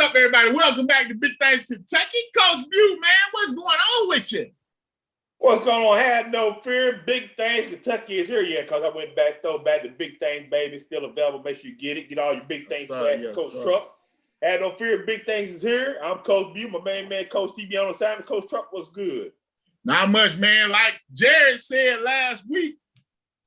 up, everybody? Welcome back to Big Things Kentucky. Coach View, man, what's going on with you? What's going on? Have no fear. Big Things Kentucky is here yet because I went back to Big Things, baby. Still available. Make sure you get it. Get all your Big Things swag. Coach Truck. Have no fear. Big Things is here. I'm Coach View. My main man, Coach TB on the side. Coach Truck, what's good? Not much, man. Like Jared said last week,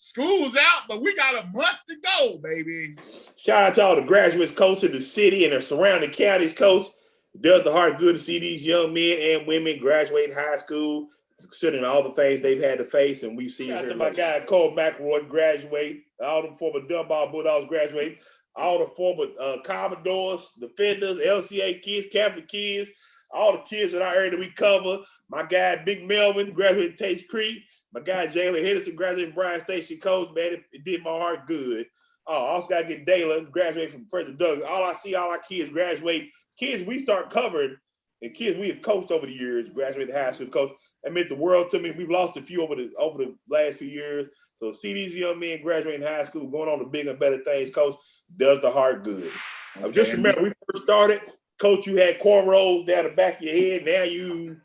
school's out, but we got a month to go, baby. Shout out to all the graduates, coach of the city and the surrounding counties, coach. It does the heart good to see these young men and women graduate high school, considering all the things they've had to face, and we've seen. Shout out to my guy Cole McElroy graduate, all the former Dunbar Bulldogs graduate, all the former Commodores, defenders, LCA kids, Catholic kids, all the kids in our area that we cover. My guy Big Melvin graduated Taste Creek. My guy Jalen Henderson graduated Bryan Station, coach. Man, it did my heart good. I also got to get Dayla graduate from President Douglas. All our kids graduate. Kids we start covering and kids we have coached over the years graduate high school, coach. That meant the world to me. We've lost a few over the last few years. So see these young men graduating high school, going on to bigger and better things, coach, does the heart good. Okay. Just remember, we first started, coach, you had cornrows down the back of your head. Now you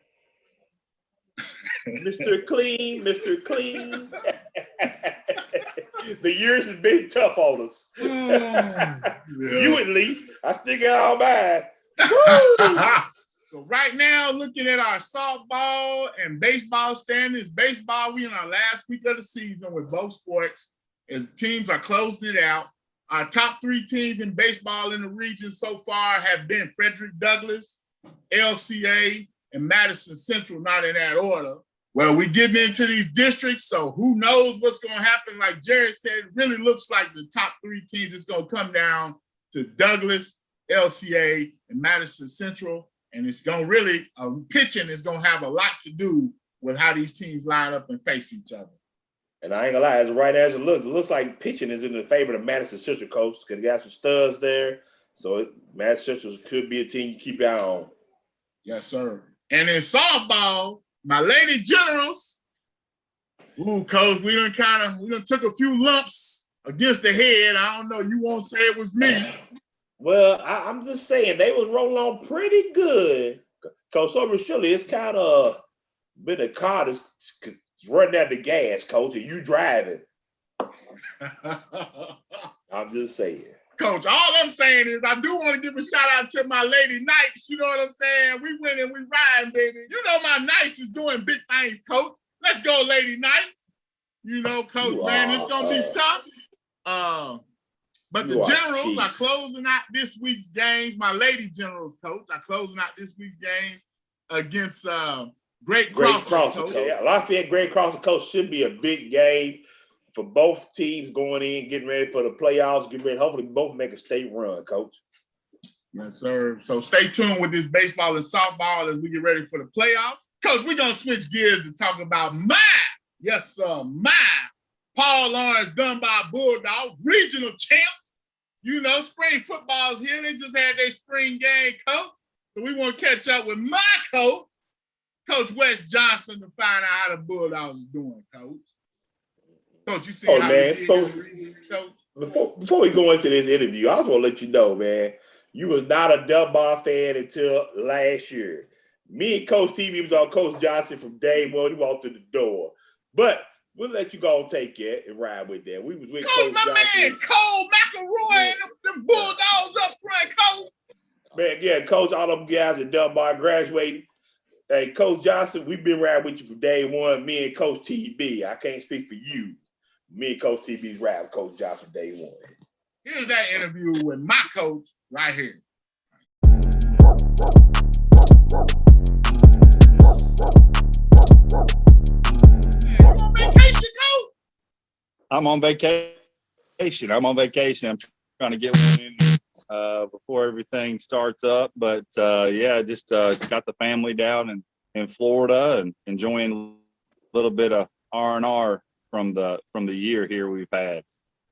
Mr. Clean. The years has been tough on us. You at least. I still got all mine. So right now, looking at our softball and baseball standings. Baseball, we in our last week of the season with both sports as teams are closing it out. Our top three teams in baseball in the region so far have been Frederick Douglass, LCA, and Madison Central, not in that order. Well, we're getting into these districts, so who knows what's going to happen. Like Jared said, it really looks like the top three teams is going to come down to Douglas, LCA, and Madison Central. And it's going to really, pitching is going to have a lot to do with how these teams line up and face each other. And I ain't going to lie, as right as it looks like pitching is in the favor of Madison Central, coach, because they got some studs there. So Madison Central could be a team you keep your eye on. Yes, sir. And in softball, my Lady Generals, coach, we done took a few lumps against the head. I don't know, you won't say it was me. Well, I'm just saying they was rolling on pretty good. Coach, so surely it's kind of been a car that's running out the gas, coach, and you driving. I'm just saying. Coach, all I'm saying is I do want to give a shout out to my Lady Knights. You know what I'm saying? We win and we riding, baby. You know my Knights is doing big things, coach. Let's go, Lady Knights. You know, coach, man, it's going to be tough. But the Generals are closing out this week's games. My Lady Generals, coach, are closing out this week's games against Great Crossing. Yeah, Lafayette Great Crossing, coach, should be a big game for both teams going in, getting ready for the playoffs, getting ready. Hopefully, both make a state run, coach. Yes, sir. So stay tuned with this baseball and softball as we get ready for the playoffs. Coach, we're going to switch gears to talk about my Paul Lawrence Dunbar Bulldogs, regional champs. You know, spring football's here. They just had their spring game, coach. So we want to catch up with my coach, Coach Wes Johnson, to find out how the Bulldogs is doing, coach. Coach, you see how man. Before we go into this interview, I just want to let you know, man, you was not a Dunbar fan until last year. Me and Coach TV was on Coach Johnson from day one. He walked through the door. But we'll let you go and take it and ride with that. We was with Coach my Johnson. Man, Cole McElroy and them Bulldogs up front, Coach. Man, yeah, Coach, all them guys at Dunbar graduating. Hey, Coach Johnson, we've been riding with you from day one. Me and Coach TB. I can't speak for you. Me and Coach TB's ride with Coach Johnson day one. Here's that interview with my coach right here. I'm on vacation. I'm trying to get one in before everything starts up. But just got the family down in Florida and enjoying a little bit of R&R from the year here we've had.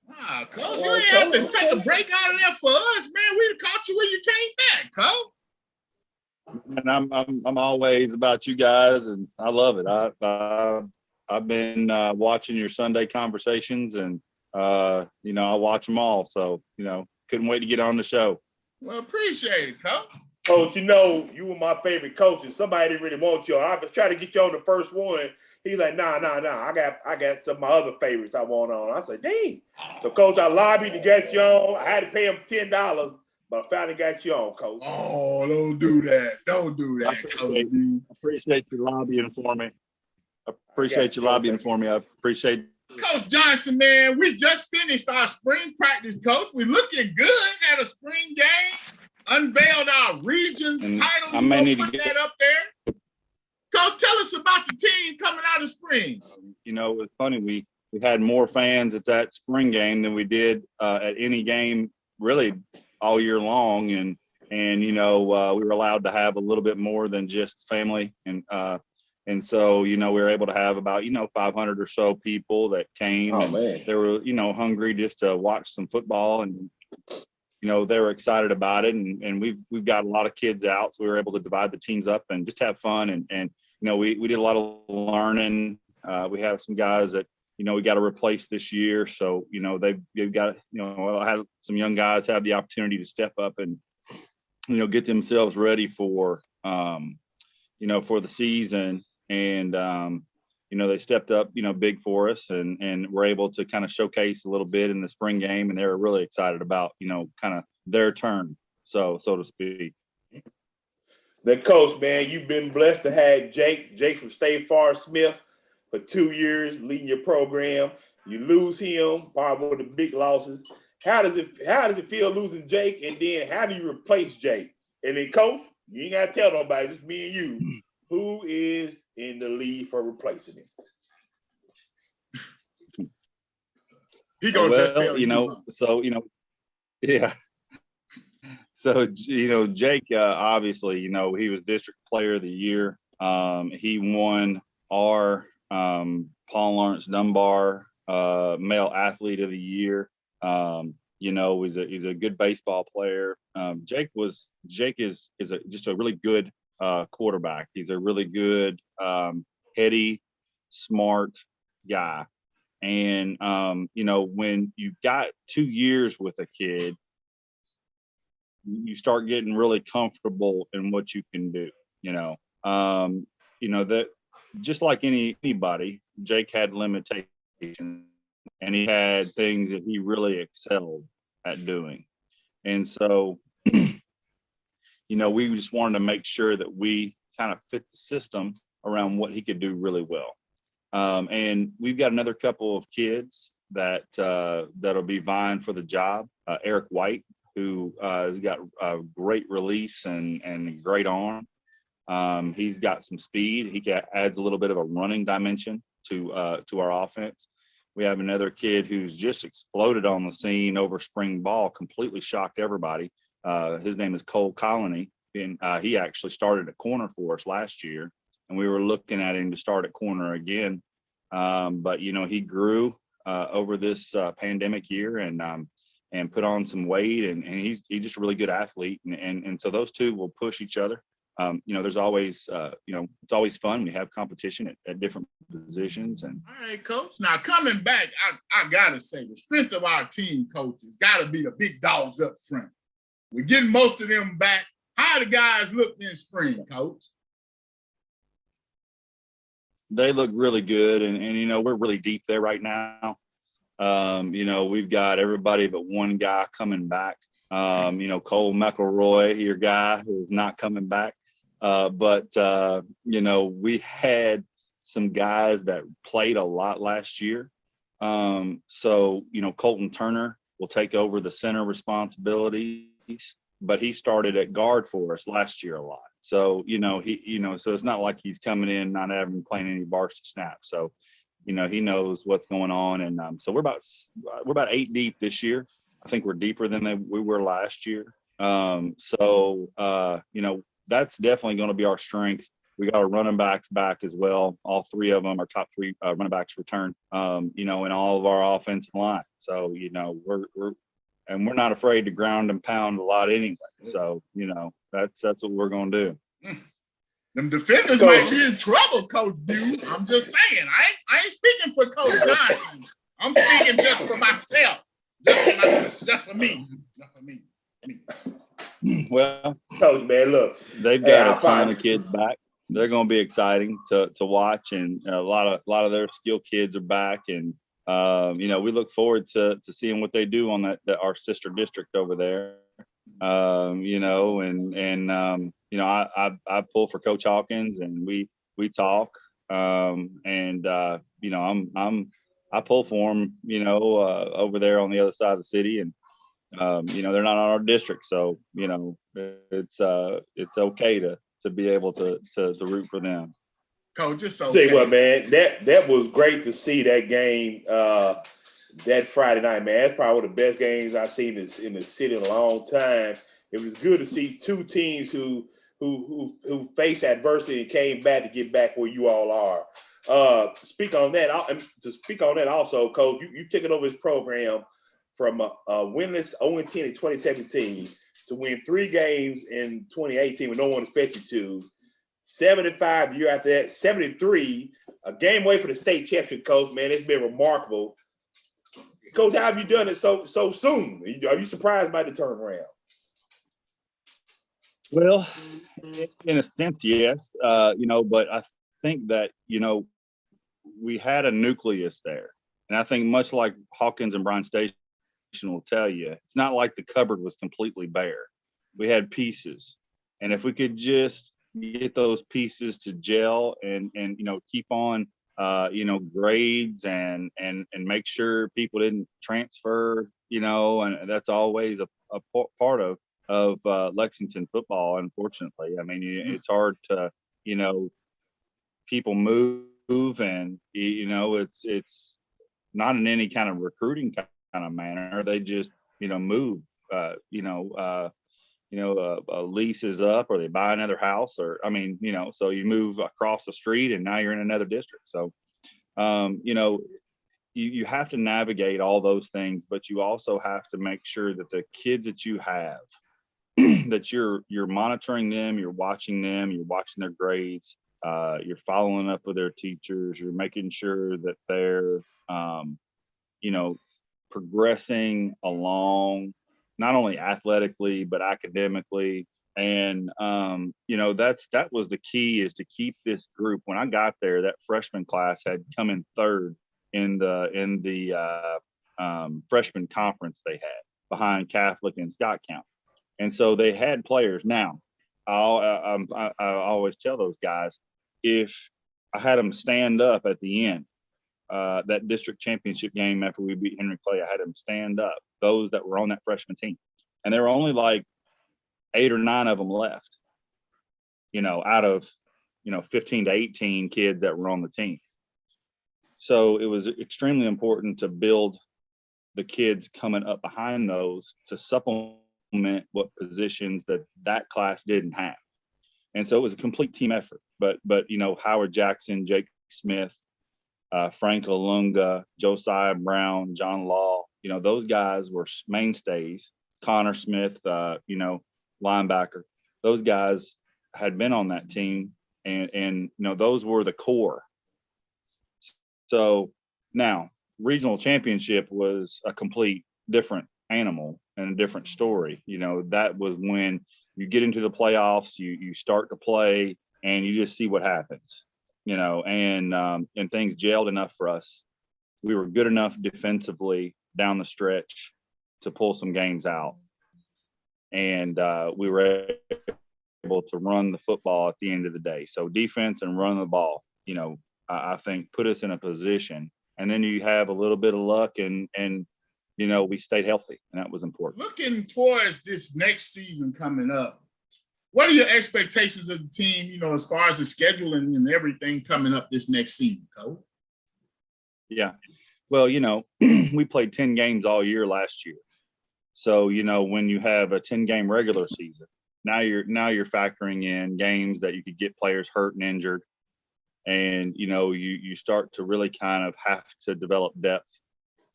Wow, Coach, you ain't have to take a break out of there for us, man. We'd have caught you when you came back, Coach. And I'm always about you guys, and I love it. I've been watching your Sunday conversations, and I watch them all. So couldn't wait to get on the show. Well, appreciate it, Coach. Coach, you know, you were my favorite coaches. Somebody didn't really want you. I was trying to get you on the first one. He's like, nah. I got some of my other favorites I want on. I said, dang. So, Coach, I lobbied to get you on. I had to pay him $10, but I finally got you on, Coach. Oh, don't do that. Don't do that, I appreciate you lobbying for me. I appreciate you lobbying for me. I appreciate Coach Johnson, man. We just finished our spring practice, Coach. We're looking good at a spring game. Unveiled our region title. I may need to put that up there. Coach, tell us about the team coming out of spring. You know, it was funny. We had more fans at that spring game than we did at any game really all year long. And you know, we were allowed to have a little bit more than just family. And so, you know, we were able to have about, 500 or so people that came. Oh, man. They were, hungry just to watch some football, and they were excited about it. And we've got a lot of kids out, so we were able to divide the teams up and just have fun. And we did a lot of learning. We have some guys that, we got to replace this year. So, they've got, had some young guys have the opportunity to step up and, get themselves ready for, for the season. And, they stepped up, big for us, and were able to kind of showcase a little bit in the spring game. And they were really excited about, kind of their turn, so to speak. The coach, man, you've been blessed to have Jake from State Farm Smith for 2 years leading your program. You lose him, probably one of the big losses. How does it feel losing Jake? And then how do you replace Jake? And then, coach, you ain't got to tell nobody, just me and you. Who is in the lead for replacing him? He gonna just tell yeah. So, Jake, obviously, he was district player of the year. He won our Paul Lawrence Dunbar male athlete of the year. He's a good baseball player. Jake is just a really good quarterback. He's a really good, heady, smart guy. And, when you've got 2 years with a kid, you start getting really comfortable in what you can do, that just like anybody, Jake had limitations, and he had things that he really excelled at doing. And so, we just wanted to make sure that we kind of fit the system around what he could do really well. And we've got another couple of kids that'll be vying for the job. Eric White, who has got a great release and a great arm. He's got some speed. He adds a little bit of a running dimension to our offense. We have another kid who's just exploded on the scene over spring ball, completely shocked everybody. His name is Cole Colony, and he actually started at corner for us last year, and we were looking at him to start at corner again. But he grew over this pandemic year and put on some weight, and he's just a really good athlete. And so those two will push each other. There's always, it's always fun. We have competition at different positions. And all right, Coach. Now coming back, I gotta say the strength of our team, Coach, has got to be the big dogs up front. We're getting most of them back. How the guys look in spring, Coach? They look really good, and we're really deep there right now. We've got everybody but one guy coming back. Cole McElroy, your guy, who is not coming back. But we had some guys that played a lot last year. So Colton Turner will take over the center responsibilities, but he started at guard for us last year a lot. So, so it's not like he's coming in, not having playing any varsity snaps. So, he knows what's going on. And so we're about 8 deep this year. I think we're deeper than we were last year. That's definitely going to be our strength. We got our running backs back as well. All 3 of them, our top 3 running backs return, in all of our offensive line. So, we're not afraid to ground and pound a lot anyway. So, that's what we're going to do. Them defenders might be in trouble, Coach Dude. I'm just saying. I ain't speaking for Coach Johnson. I'm speaking just for myself. Just for me. Well, Coach, man, look, they've got a ton of kids back. They're going to be exciting to watch, and a lot of their skilled kids are back, and we look forward to seeing what they do on that our sister district over there. I pull for Coach Hawkins, and we talk, I pull for him, over there on the other side of the city, and they're not on our district, so it's okay to be able to root for them. Coach, just so tell you what, man, that was great to see that game that Friday night, man. That's probably one of the best games I've seen in the city in a long time. It was good to see two teams who faced adversity and came back to get back where you all are. To speak on that also, Coach, you took it over this program from a winless 0-10 in 2017 to win 3 games in 2018 when no one expected you to. 75 the year after that, 73, a game away for the state championship, Coach. Man, it's been remarkable. Coach, how have you done it so soon? Are you surprised by the turnaround? Well, in a sense, yes. But I think that we had a nucleus there, and I think much like Hawkins and Bryan Station will tell you, it's not like the cupboard was completely bare. We had pieces, and if we could just get those pieces to gel and keep on grades and make sure people didn't transfer, and that's always a part of Lexington football, unfortunately. I mean, it's hard to people move, and it's not in any kind of recruiting kind of manner. They just move. A lease is up, or they buy another house, or so you move across the street and now you're in another district. So you have to navigate all those things, but you also have to make sure that the kids that you have that you're monitoring them, you're watching their grades, you're following up with their teachers, you're making sure that they're progressing along, not only athletically but academically. And that was the key, is to keep this group. When I got there, that freshman class had come in third in the freshman conference they had, behind Catholic and Scott County. And so they had players. Now, I always tell those guys, if I had them stand up at the end, that district championship game after we beat Henry Clay, I had them stand up, those that were on that freshman team. And there were only like 8 or 9 of them left, out of, 15 to 18 kids that were on the team. So it was extremely important to build the kids coming up behind those to supplement what positions that class didn't have. And so it was a complete team effort. But Howard Jackson, Jake Smith, Frank Olunga, Josiah Brown, John Law, those guys were mainstays. Connor Smith, linebacker, those guys had been on that team, and those were the core. So now regional championship was a complete different animal and a different story. That was when you get into the playoffs, you start to play, and you just see what happens, and things gelled enough for us. We were good enough defensively down the stretch to pull some games out. And we were able to run the football at the end of the day. So defense and run the ball, I think put us in a position. And then you have a little bit of luck, and we stayed healthy, and that was important. Looking towards this next season coming up, what are your expectations of the team, as far as the scheduling and everything coming up this next season, Coach? Yeah. Well, we played 10 games all year last year. So, when you have a 10-game regular season, now you're factoring in games that you could get players hurt and injured. And, you start to really kind of have to develop depth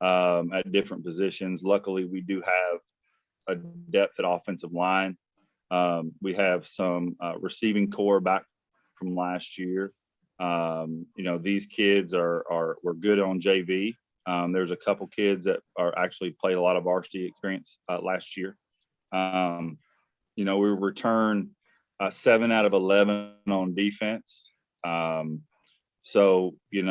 at different positions. Luckily, we do have a depth at offensive line. We have some receiving core back from last year. These kids were good on JV. There's a couple kids that are actually played a lot of varsity experience last year. we returned 7 out of 11 on defense. So, we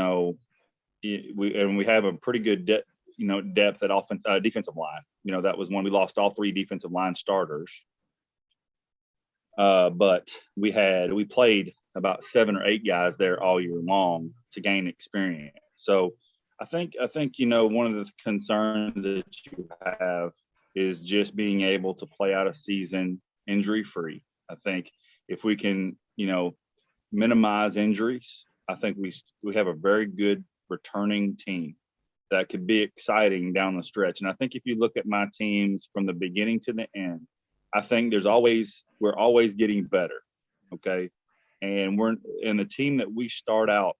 have a pretty good depth at defensive line. That was when we lost all 3 defensive line starters. But we played about 7 or 8 guys there all year long to gain experience. So I think one of the concerns that you have is just being able to play out a season injury free. I think if we can, minimize injuries, I think we have a very good returning team that could be exciting down the stretch. And I think if you look at my teams from the beginning to the end, I think we're always getting better. Okay. And the team that we start out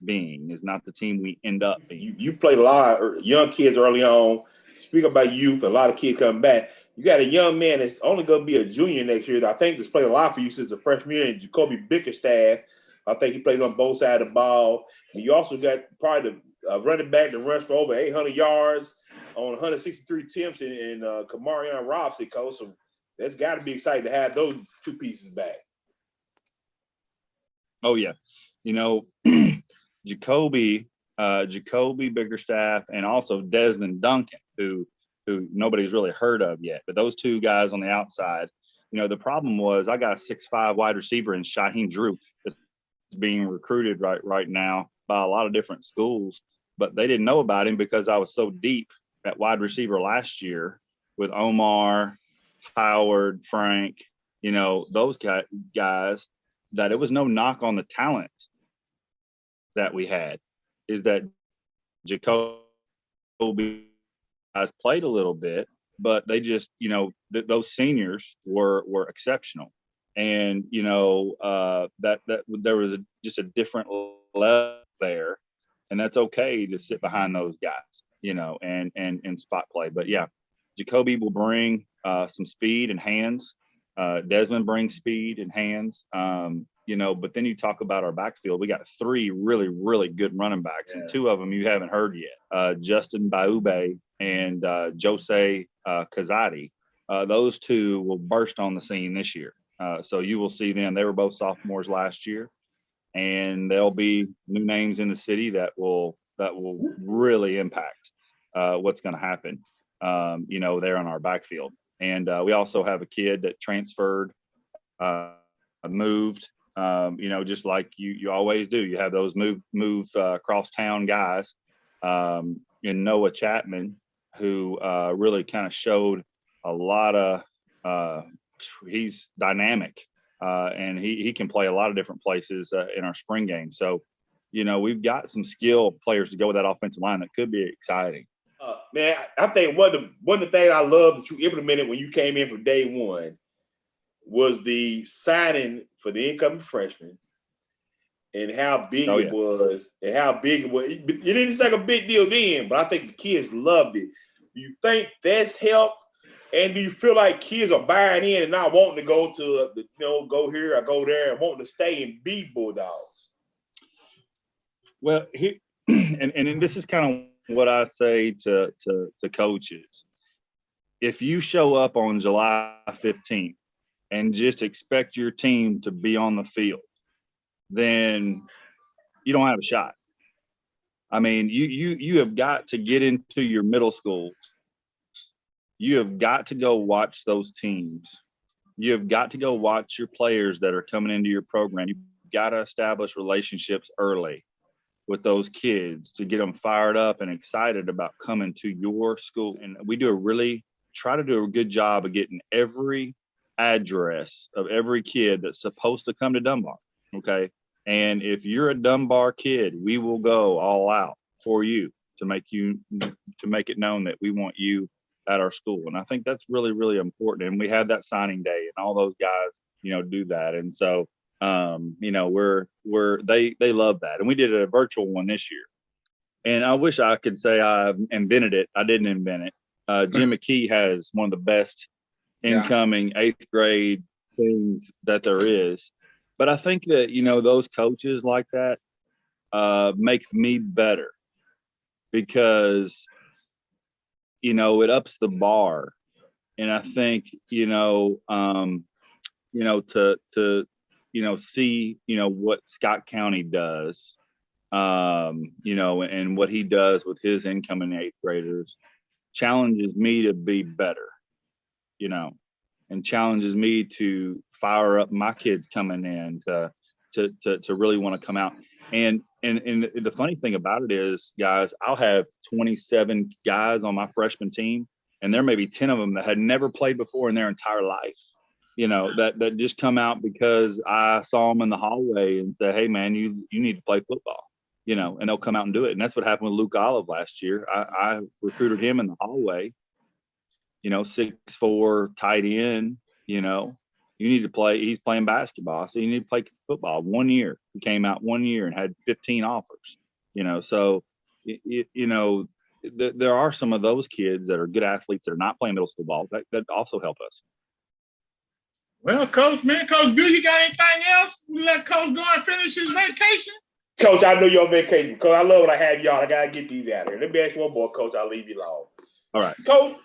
being is not the team we end up being. You played a lot of young kids early on. Speak about youth, a lot of kids coming back. You got a young man that's only going to be a junior next year that I think has played a lot for you since a freshman year, and Jacoby Bickerstaff. I think he plays on both sides of the ball. And you also got probably the running back that runs for over 800 yards on 163 attempts in Kamarion Robson, Coach. So that's got to be exciting to have those 2 pieces back. Oh, yeah. Jacoby Bickerstaff and also Desmond Duncan, who nobody's really heard of yet. But those 2 guys on the outside, the problem was I got a 6'5" wide receiver in Shaheem Drew that's being recruited right now by a lot of different schools, but they didn't know about him because I was so deep at wide receiver last year with Omar, Howard, Frank, those guys, that it was no knock on the talent that we had. Is that Jacoby has played a little bit, but they just, those seniors were exceptional. And, that there was just a different level there, and that's okay to sit behind those guys, and spot play. But yeah, Jacoby will bring some speed and hands. Desmond brings speed and hands. But then you talk about our backfield. We got 3 really, really good running backs, and 2 of them you haven't heard yet. Justin Baube and Jose Kazadi. Those 2 will burst on the scene this year. So you will see them. They were both sophomores last year, and there'll be new names in the city that will really impact what's going to happen. There on our backfield. And we also have a kid that transferred, moved. Just like you always do. You have those move cross town guys. And Noah Chapman, who really kind of showed a lot of. He's dynamic, and he can play a lot of different places in our spring game. So, we've got some skilled players to go with that offensive line that could be exciting. Man, I think one of the things I love that you implemented when you came in from day one was the signing for the incoming freshman, and how big it was, and how big it was. It didn't seem like a big deal then, but I think the kids loved it. Do you think that's helped? And do you feel like kids are buying in and not wanting to go to, go here or go there, and wanting to stay and be Bulldogs? Well, and this is kind of what I say to coaches. If you show up on July 15th and just expect your team to be on the field, then you don't have a shot. I mean, you have got to get into your middle schools. You have got to go watch those teams. You have got to go watch your players that are coming into your program. You've got to establish relationships early with those kids to get them fired up and excited about coming to your school. And we try to do a good job of getting every address of every kid that's supposed to come to Dunbar. Okay. And if you're a Dunbar kid, we will go all out for you to make it known that we want you at our school. And I think that's really, really important. And we had that signing day, and all those guys, do that. And so, they love that. And we did a virtual one this year. And I wish I could say I invented it. I didn't invent it. Jim McKee has one of the best incoming 8th grade things that there is. But I think that, those coaches like that make me better, because, it ups the bar I think, to see, what Scott County does, and what he does with his incoming eighth graders challenges me to be better, and challenges me to fire up my kids coming in to really want to come out. And the funny thing about it is, guys, I'll have 27 guys on my freshman team, and there may be 10 of them that had never played before in their entire life, that just come out because I saw them in the hallway and say, hey, man, you need to play football, and they'll come out and do it. And that's what happened with Luke Olive last year. I recruited him in the hallway, 6'4", tight end, you need to play. He's playing basketball, so you need to play football. 1 year, he came out 1 year and had 15 offers. So there are some of those kids that are good athletes that are not playing middle school ball that also help us. Well, Coach Bill, you got anything else? We let Coach go and finish his vacation. Coach, I know you're on vacation. Coach, I love when I have y'all. I gotta get these out of here. Let me ask you one more, Coach. I'll leave you alone. All right, Coach.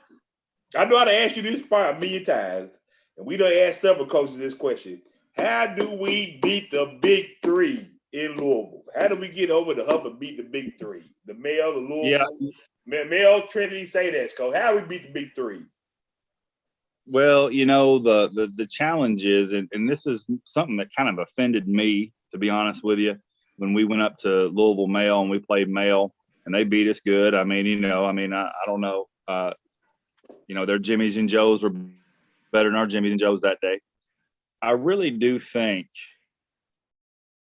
I know how to ask you this part a million times, and we done asked several coaches this question. How do we beat the big three in Louisville? How do we get over the hump and beat the big three? The Male, the Louisville, Male, Trinity, say that, Coach. How do we beat the big three? Well, the challenge is, and this is something that kind of offended me, to be honest with you, when we went up to Louisville Male and we played Male and they beat us good. I don't know. Their Jimmys and Joes were better than our Jimmys and Joes that day. I really do think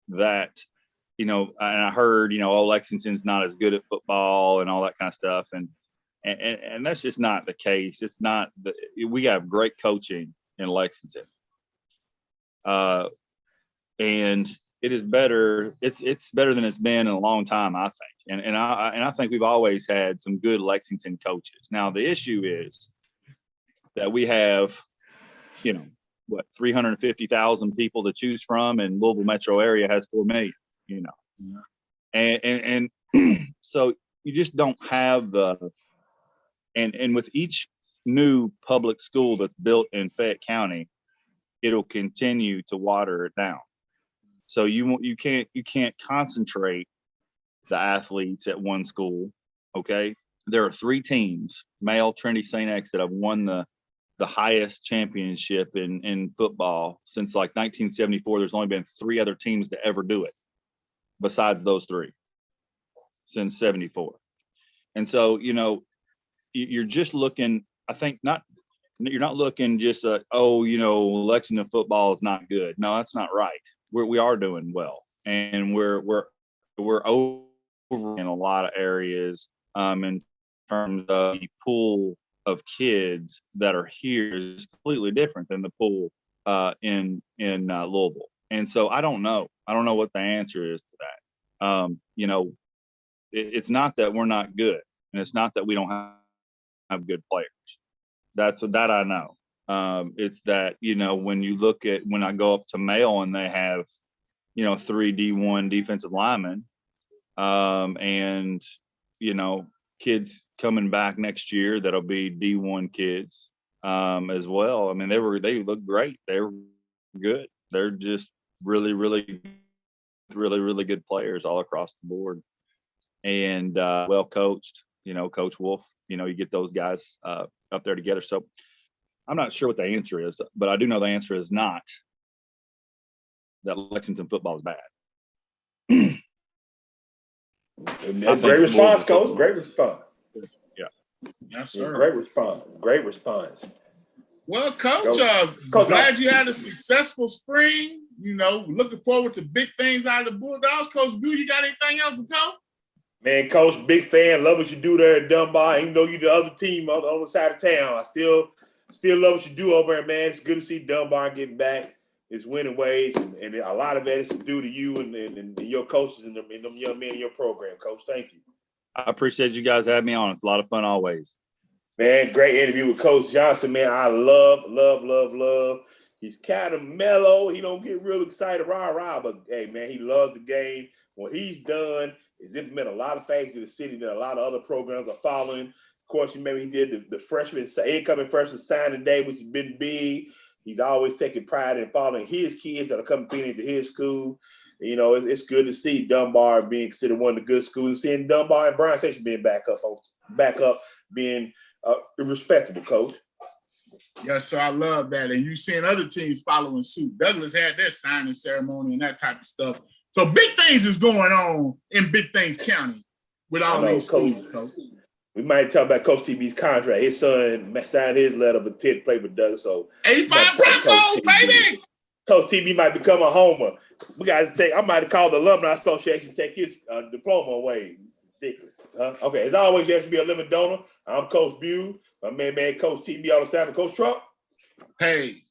that, and I heard, Lexington's not as good at football and all that kind of stuff. And that's just not the case. It's not we have great coaching in Lexington. And it is better. It's better than it's been in a long time, I think. And I think we've always had some good Lexington coaches. Now, the issue is that we have, 350,000 people to choose from, and Louisville metro area has 4 million, and so you just don't have and with each new public school that's built in Fayette County, it'll continue to water it down. So you can't concentrate the athletes at one school. Okay. There are 3 teams, Male, Trinity, St. X, that have won the highest championship in football since like 1974. There's only been 3 other teams to ever do it besides those 3 since 74. And so, you're just looking, I think you're not looking just Lexington football is not good. No, that's not right. We are doing well, and we're over in a lot of areas in terms of the pool of kids that are here is completely different than the pool in Louisville. And so I don't know what the answer is to that. It's not that we're not good, and it's not that we don't have good players. That I know. It's that, when I go up to Male and they have, 3 D1 defensive linemen, and, kids coming back next year that'll be D1 kids as well. I mean, they look great. They're good. They're just really, really, really, really good players all across the board, and well coached. Coach Wolf. You get those guys up there together. So I'm not sure what the answer is, but I do know the answer is not that Lexington football is bad. Great response, Coach. Great response. Yeah. Yes, sir. Great response. Great response. Well, Coach, glad you had a successful spring. Looking forward to big things out of the Bulldogs. Coach Bill, you got anything else to go? Man, Coach, big fan. Love what you do there at Dunbar. Even though you're the other team on the other side of town, I still love what you do over there, man. It's good to see Dunbar getting back its winning ways, and a lot of that is due to you and your coaches and them young men in your program, Coach. Thank you. I appreciate you guys having me on. It's a lot of fun always. Man, great interview with Coach Johnson, man. I love. He's kind of mellow. He don't get real excited, rah, but, hey, man, he loves the game. What he's done is implement a lot of things to the city that a lot of other programs are following. Of course, maybe he did the freshman, incoming freshman signing day, which has been big. He's always taking pride in following his kids that are coming into his school. You know, it's good to see Dunbar being considered one of the good schools, seeing Dunbar and Bryan Station being back up, being respectable, Coach. Yes, sir. I love that. And you seeing other teams following suit. Douglas had their signing ceremony and that type of stuff. So big things is going on in Big Things County with all these schools, Coach. We might talk about Coach TB's contract. His son signed his letter of intent to play for Douglas. So 85 Broncos, baby. Coach TB might become a homer. I might call the Alumni Association to take his diploma away. Ridiculous. Okay, as always, there should be a limit donor. I'm Coach Bew. My man, Coach TB all the time. Coach Trump. Hey.